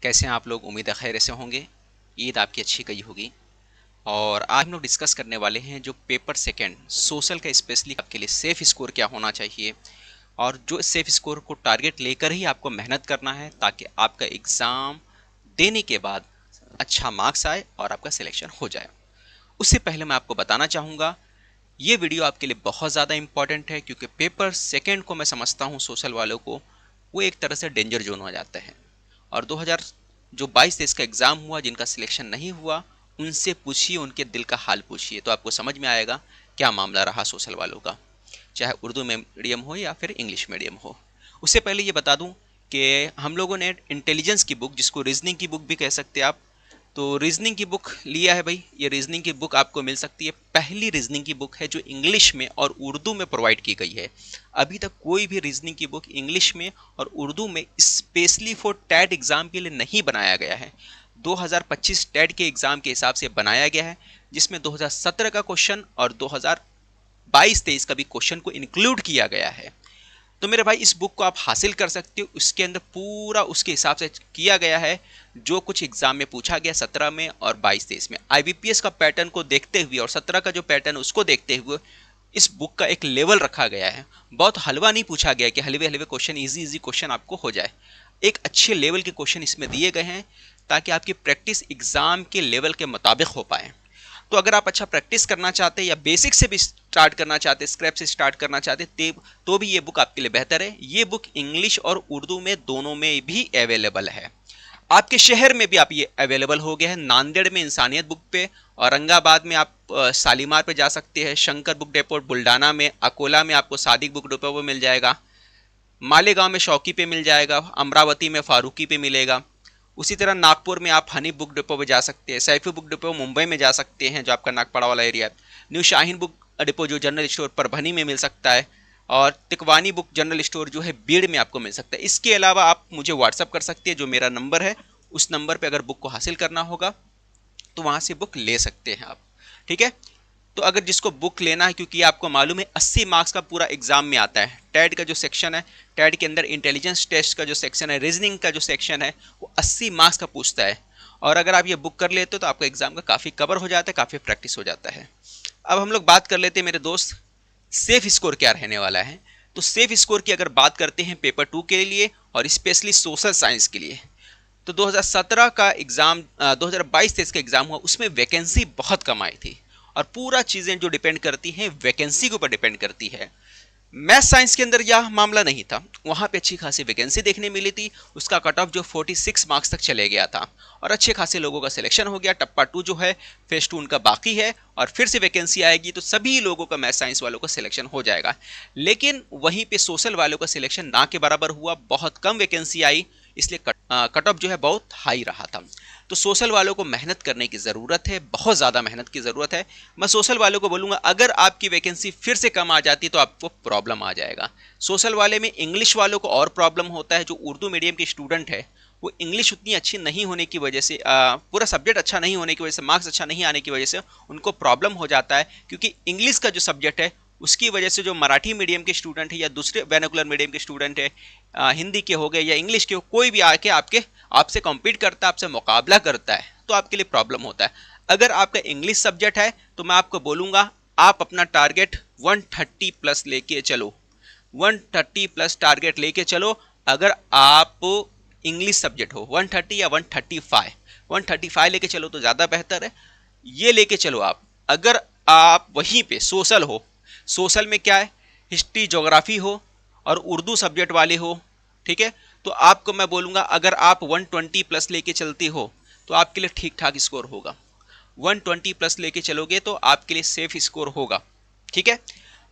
कैसे हैं आप लोग। उम्मीद है खैर से होंगे। ईद आपकी अच्छी गई होगी। और आज हम लोग डिस्कस करने वाले हैं जो पेपर सेकंड सोशल का स्पेशली आपके लिए सेफ स्कोर क्या होना चाहिए, और जो सेफ स्कोर को टारगेट लेकर ही आपको मेहनत करना है ताकि आपका एग्ज़ाम देने के बाद अच्छा मार्क्स आए और आपका सिलेक्शन हो जाए। उससे पहले मैं आपको बताना चाहूँगा ये वीडियो आपके लिए बहुत ज़्यादा इंपॉर्टेंट है, क्योंकि पेपर सेकंड को मैं समझता हूँ सोशल वालों को वो एक तरह से डेंजर जोन हो जाता है। और 2000 जो 22-23 का एग्ज़ाम हुआ, जिनका सिलेक्शन नहीं हुआ, उनसे पूछिए, उनके दिल का हाल पूछिए, तो आपको समझ में आएगा क्या मामला रहा सोशल वालों का, चाहे उर्दू मीडियम हो या फिर इंग्लिश मीडियम हो। उससे पहले ये बता दूं कि हम लोगों ने इंटेलिजेंस की बुक, जिसको रीजनिंग की बुक भी कह सकते हैं आप, तो रीजनिंग की बुक लिया है भाई। ये रीजनिंग की बुक आपको मिल सकती है, पहली रीजनिंग की बुक है जो इंग्लिश में और उर्दू में प्रोवाइड की गई है। अभी तक कोई भी रीजनिंग की बुक इंग्लिश में और उर्दू में स्पेशली फॉर टैट एग्ज़ाम के लिए नहीं बनाया गया है। 2025 टैट के एग्ज़ाम के हिसाब से बनाया गया है, जिसमें 2017 का क्वेश्चन और 2022-23 का भी क्वेश्चन को इंक्लूड किया गया है। तो मेरे भाई, इस बुक को आप हासिल कर सकते हो। उसके अंदर पूरा उसके हिसाब से किया गया है जो कुछ एग्जाम में पूछा गया 17 में और 22-23 में। आईबीपीएस का पैटर्न को देखते हुए और 17 का जो पैटर्न उसको देखते हुए इस बुक का एक लेवल रखा गया है। बहुत हलवा नहीं पूछा गया कि हलवे हलवे क्वेश्चन, इजी इजी क्वेश्चन आपको हो जाए। एक अच्छे लेवल के क्वेश्चन इसमें दिए गए हैं ताकि आपकी प्रैक्टिस एग्जाम के लेवल के मुताबिक हो पाए। तो अगर आप अच्छा प्रैक्टिस करना चाहते हैं या बेसिक से भी स्टार्ट करना चाहते हैं, स्क्रैच से स्टार्ट करना चाहते हैं, तो भी ये बुक आपके लिए बेहतर है। ये बुक इंग्लिश और उर्दू में दोनों में भी अवेलेबल है। आपके शहर में भी आप ये अवेलेबल हो गया है। नांदेड़ में इंसानियत बुक पे, औरंगाबाद में आप शालीमार पे जा सकते हैं, शंकर बुक डेपो बुल्डाना में, अकोला में आपको सादिक बुक डेपो पे मिल जाएगा, मालेगांव में शौकी पे मिल जाएगा, अमरावती में फारूकी पे मिलेगा। उसी तरह नागपुर में आप हनी बुक डिपो पे जा सकते हैं, सैफी बुक डिपो मुंबई में जा सकते हैं जो आपका नागपाड़ा वाला एरिया है, न्यू शाहीन बुक डिपो जो जनरल स्टोर परभनी में मिल सकता है, और तिकवानी बुक जनरल स्टोर जो है बीड़ में आपको मिल सकता है। इसके अलावा आप मुझे व्हाट्सअप कर सकते हैं, जो मेरा नंबर है उस नंबर पर अगर बुक को हासिल करना होगा तो वहाँ से बुक ले सकते हैं आप। ठीक है। तो अगर जिसको बुक लेना है, क्योंकि आपको मालूम है 80 मार्क्स का पूरा एग्जाम में आता है। टैट का जो सेक्शन है, टैट के अंदर इंटेलिजेंस टेस्ट का जो सेक्शन है, रीजनिंग का जो सेक्शन है, वो 80 मार्क्स का पूछता है। और अगर आप ये बुक कर लेते हो तो आपका एग्जाम का काफ़ी कवर हो जाता है, काफ़ी प्रैक्टिस हो जाता है। अब हम लोग बात कर लेते हैं मेरे दोस्त, सेफ स्कोर क्या रहने वाला है। तो सेफ स्कोर की अगर बात करते हैं पेपर 2 के लिए और स्पेशली सोशल साइंस के लिए, तो 2017 का एग्ज़ाम 2022-23 का एग्ज़ाम हुआ, उसमें वैकेंसी बहुत कम आई थी। और पूरा चीज़ें जो डिपेंड करती हैं वैकेंसी के ऊपर डिपेंड करती है। मैथ साइंस के अंदर यह मामला नहीं था, वहाँ पे अच्छी खासी वैकेंसी देखने मिली थी। उसका कट ऑफ जो 46 मार्क्स तक चले गया था और अच्छे खासे लोगों का सिलेक्शन हो गया। टप्पा 2 जो है, फेज 2 उनका बाकी है, और फिर से वैकेंसी आएगी तो सभी लोगों का, मैथ साइंस वालों का सिलेक्शन हो जाएगा। लेकिन वहीं पे सोशल वालों का सिलेक्शन ना के बराबर हुआ, बहुत कम वैकेंसी आई, इसलिए कट ऑफ जो है बहुत हाई रहा था। तो सोशल वालों को मेहनत करने की ज़रूरत है, बहुत ज़्यादा मेहनत की ज़रूरत है। मैं सोशल वालों को बोलूँगा, अगर आपकी वैकेंसी फिर से कम आ जाती तो आपको प्रॉब्लम आ जाएगा। सोशल वाले में इंग्लिश वालों को और प्रॉब्लम होता है। जो उर्दू मीडियम के स्टूडेंट है, वो इंग्लिश उतनी अच्छी नहीं होने की वजह से, पूरा सब्जेक्ट अच्छा नहीं होने की वजह से, मार्क्स अच्छा नहीं आने की वजह से उनको प्रॉब्लम हो जाता है। क्योंकि इंग्लिश का जो सब्जेक्ट है उसकी वजह से जो मराठी मीडियम के स्टूडेंट है या दूसरे वर्नाकुलर मीडियम के स्टूडेंट है, हिंदी के हो गए या इंग्लिश के हो, कोई भी आके आपसे कॉम्पीट करता है, आपसे मुकाबला करता है, तो आपके लिए प्रॉब्लम होता है। अगर आपका इंग्लिश सब्जेक्ट है तो मैं आपको बोलूँगा, आप अपना टारगेट 130 प्लस लेके चलो, 130 प्लस टारगेट लेके चलो। अगर आप इंग्लिश सब्जेक्ट हो 130 या 135 लेके चलो तो ज़्यादा बेहतर है। ये लेके चलो आप। अगर आप वहीं पे सोशल हो, सोशल में क्या है, हिस्ट्री ज्योग्राफी हो और उर्दू सब्जेक्ट वाले हो, ठीक है, तो आपको मैं बोलूँगा, अगर आप 120 प्लस लेके चलते हो तो आपके लिए ठीक ठाक स्कोर होगा। 120 प्लस लेके चलोगे तो आपके लिए सेफ स्कोर होगा। ठीक है।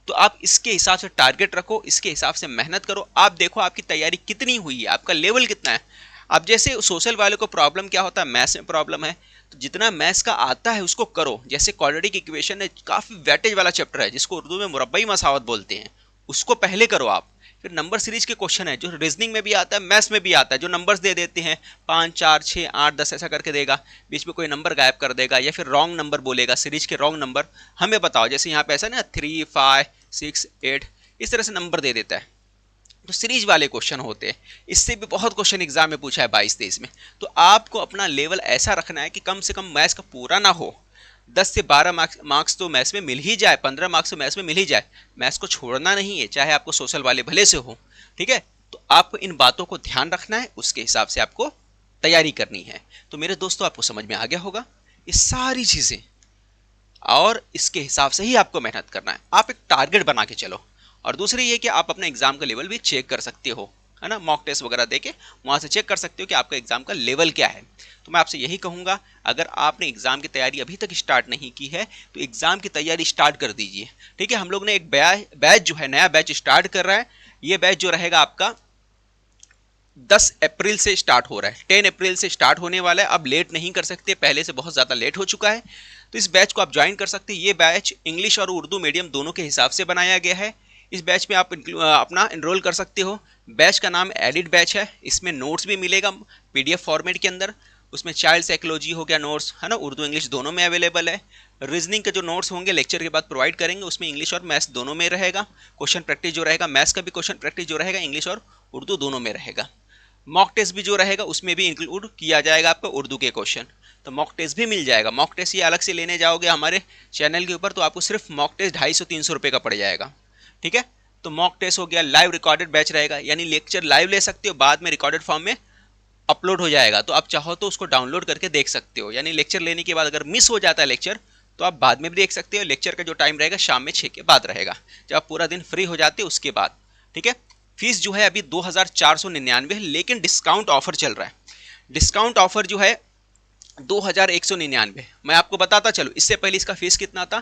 तो आप इसके हिसाब से टारगेट रखो, इसके हिसाब से मेहनत करो। आप देखो आपकी तैयारी कितनी हुई है, आपका लेवल कितना है। अब जैसे सोशल वाले को प्रॉब्लम क्या होता है, मैथ्स में प्रॉब्लम है, तो जितना मैथ्स का आता है उसको करो। जैसे क्वाड्रेटिक इक्वेशन है, काफ़ी वेटेज वाला चैप्टर है, जिसको उर्दू में मुरब्बई मसावत बोलते हैं, उसको पहले करो आप। फिर नंबर सीरीज के क्वेश्चन है जो रीजनिंग में भी आता है, मैथ्स में भी आता है, जो नंबर्स दे देते हैं 5, 4, 6, 8, 10 ऐसा करके देगा, बीच में कोई नंबर गायब कर देगा या फिर रॉन्ग नंबर बोलेगा, सीरीज के रॉन्ग नंबर हमें बताओ। जैसे यहाँ पे ऐसा ना 3, 5, 6, 8 इस तरह से नंबर दे देता है। तो सीरीज वाले क्वेश्चन होते हैं। इससे भी बहुत क्वेश्चन एग्जाम में पूछा है 22-23 में। तो आपको अपना लेवल ऐसा रखना है कि कम से कम मैथ्स का पूरा ना हो, 10 से 12 मार्क्स तो मैथ्स में मिल ही जाए, 15 मार्क्स तो मैथ्स में मिल ही जाए। मैथ्स को छोड़ना नहीं है, चाहे आपको सोशल वाले भले से हो, ठीक है। तो आपको इन बातों को ध्यान रखना है, उसके हिसाब से आपको तैयारी करनी है। तो मेरे दोस्तों, आपको समझ में आ गया होगा ये सारी चीजें, और इसके हिसाब से ही आपको मेहनत करना है। आप एक टारगेट बना के चलो। और दूसरी ये कि आप अपने एग्जाम का लेवल भी चेक कर सकते हो, है ना, मॉक टेस्ट वगैरह देके वहाँ से चेक कर सकते हो कि आपका एग्जाम का लेवल क्या है। तो मैं आपसे यही कहूँगा, अगर आपने एग्जाम की तैयारी अभी तक स्टार्ट नहीं की है तो एग्जाम की तैयारी स्टार्ट कर दीजिए, ठीक है। हम लोग ने एक बैच जो है, नया बैच स्टार्ट कर रहा है। ये बैच जो रहेगा आपका 10 अप्रैल से स्टार्ट हो रहा है, 10 अप्रैल से स्टार्ट होने वाला है। अब लेट नहीं कर सकते, पहले से बहुत ज़्यादा लेट हो चुका है। तो इस बैच को आप ज्वाइन कर सकते हैं। ये बैच इंग्लिश और उर्दू मीडियम दोनों के हिसाब से बनाया गया है। इस बैच में आप अपना एनरोल कर सकते हो। बैच का नाम एडिट बैच है। इसमें नोट्स भी मिलेगा PDF फॉर्मेट के अंदर। उसमें चाइल्ड साइकोलॉजी हो गया नोट्स, है ना, उर्दू इंग्लिश दोनों में अवेलेबल है। रीजनिंग के जो नोट्स होंगे लेक्चर के बाद प्रोवाइड करेंगे, उसमें इंग्लिश और मैथ्स दोनों में रहेगा। क्वेश्चन प्रैक्टिस जो रहेगा, मैथ्स का भी क्वेश्चन प्रैक्टिस जो रहेगा इंग्लिश और उर्दू दोनों में रहेगा। मॉक टेस्ट भी जो रहेगा उसमें भी इंक्लूड किया जाएगा आपका उर्दू के क्वेश्चन। तो मॉक टेस्ट भी मिल जाएगा। मॉक टेस्ट ये अलग से लेने जाओगे हमारे चैनल के ऊपर तो आपको सिर्फ मॉक टेस्ट 250-300 रुपये का पड़ जाएगा, ठीक है। तो मॉक टेस्ट हो गया। लाइव रिकॉर्डेड बैच रहेगा, यानी लेक्चर लाइव ले सकते हो, बाद में रिकॉर्डेड फॉर्म में अपलोड हो जाएगा। तो आप चाहो तो उसको डाउनलोड करके देख सकते हो, यानी लेक्चर लेने के बाद अगर मिस हो जाता है लेक्चर तो आप बाद में भी देख सकते हो। लेक्चर का जो टाइम रहेगा शाम में 6 के बाद रहेगा, जब आप पूरा दिन फ्री हो जाते हो उसके बाद, ठीक है। फीस जो है अभी 2499 है, लेकिन डिस्काउंट ऑफर चल रहा है। डिस्काउंट ऑफर जो है 2199। मैं आपको बताता चलो, इससे पहले इसका फीस कितना था,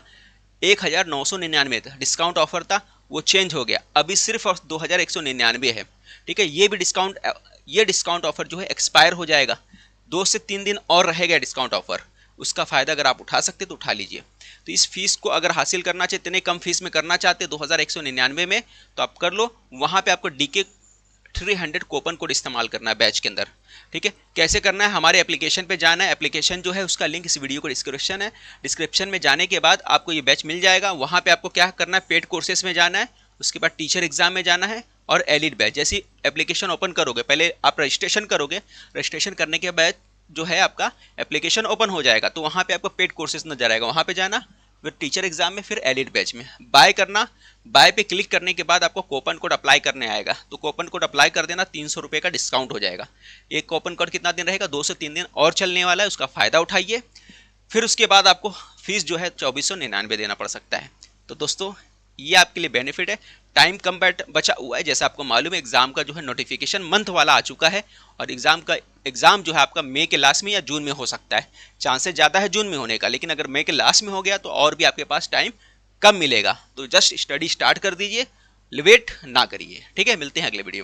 1999 था। डिस्काउंट ऑफर था, वो चेंज हो गया, अभी सिर्फ 2199 है, ठीक है। ये डिस्काउंट ऑफर जो है एक्सपायर हो जाएगा, 2 से 3 दिन और रहेगा डिस्काउंट ऑफर। उसका फ़ायदा अगर आप उठा सकते तो उठा लीजिए। तो इस फीस को अगर हासिल करना चाहते, इतने कम फीस में करना चाहते 2199 में, तो आप कर लो। वहाँ पे आपको DK 300 कूपन कोड इस्तेमाल करना है बैच के अंदर, ठीक है। कैसे करना है, हमारे एप्लीकेशन पे जाना है। एप्लीकेशन जो है उसका लिंक इस वीडियो को डिस्क्रिप्शन है। डिस्क्रिप्शन में जाने के बाद आपको ये बैच मिल जाएगा। वहाँ पे आपको क्या करना है, पेड कोर्सेज में जाना है, उसके बाद टीचर एग्जाम में जाना है और एलिट बैच। जैसी एप्लीकेशन ओपन करोगे, पहले आप रजिस्ट्रेशन करोगे, रजिस्ट्रेशन करने के बाद जो है आपका एप्लीकेशन ओपन हो जाएगा, तो वहाँ पे आपको पेड कोर्सेज नजर आएगा, वहाँ पे जाना, फिर टीचर एग्जाम में, फिर एलिट बैच में बाय करना। बाय पे क्लिक करने के बाद आपको कूपन कोड अप्लाई करने आएगा, तो कूपन कोड अप्लाई कर देना, 300 रुपये का डिस्काउंट हो जाएगा। एक कूपन कोड कितना दिन रहेगा, 2 से 3 दिन और चलने वाला है, उसका फ़ायदा उठाइए। फिर उसके बाद आपको फीस जो है 2499 देना पड़ सकता है। तो दोस्तों, ये आपके लिए बेनिफिट है। टाइम कम बचा हुआ है, जैसा आपको मालूम है एग्जाम का जो है नोटिफिकेशन मंथ वाला आ चुका है, और एग्जाम जो है आपका मई के लास्ट में या जून में हो सकता है। चांसेस ज़्यादा है जून में होने का, लेकिन अगर मई के लास्ट में हो गया तो और भी आपके पास टाइम कम मिलेगा। तो जस्ट स्टडी स्टार्ट कर दीजिए, वेट ना करिए, ठीक है। मिलते हैं अगले वीडियो में।